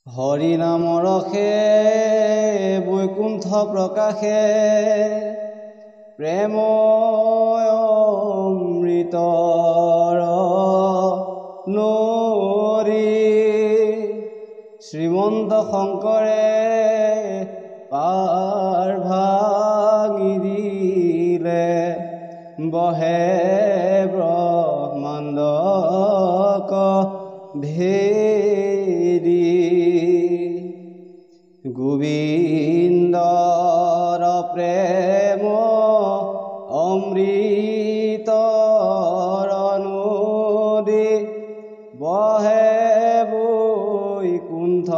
হৰি নাম ৰসে বৈকুণ্ঠ প্ৰকাশে প্ৰেম অমৃতৰ নদী শ্ৰীমন্ত শংকৰে পাৰ ভাঙি দিলে বহে ব্ৰহ্মাণ্ডক ভেদি গোবিন্দৰ প্ৰেম অমৃতৰ নদী বহে বৈকুণ্ঠৰ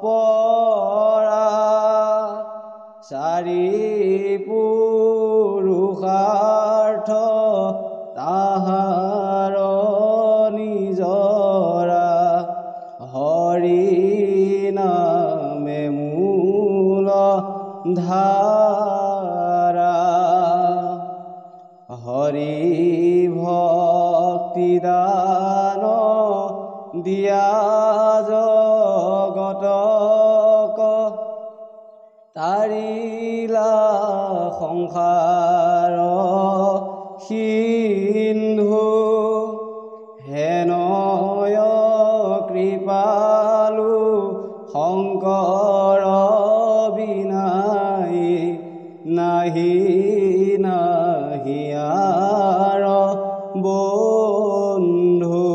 পৰা চাৰি পুৰুষাৰ্থ তাহাৰ নিজৰা হৰি নামে মূল ধাৰা হৰি ভক্তি দান দিয়া জগতক তাৰিলা সংসাৰ সিন্ধু হেনয় কৃপালু শংকৰ বিনাই নাহি নাহি আৰ বন্ধু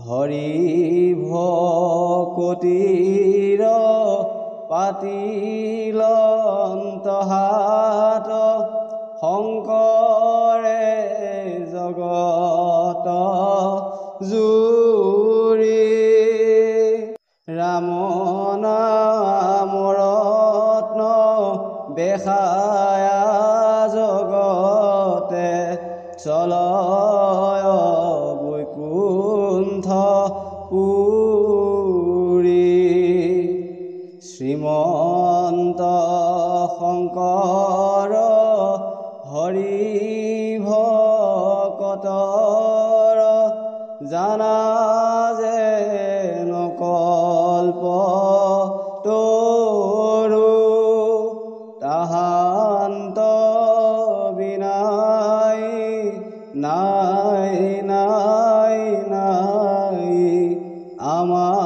হৰি ভকতিৰ পাতিল অন্তহাত শংকৰে জগত জুৰি ৰাম নাম ৰত্ন বেখায়া জগতে চলয় বৈকুণ্ঠ পুৰি শ্ৰীমন্ত শংকৰ হৰি ভকতৰ জানা যে নকল্প তৰু তাহান্ত বিনাই নাই নাই নাই আমাৰ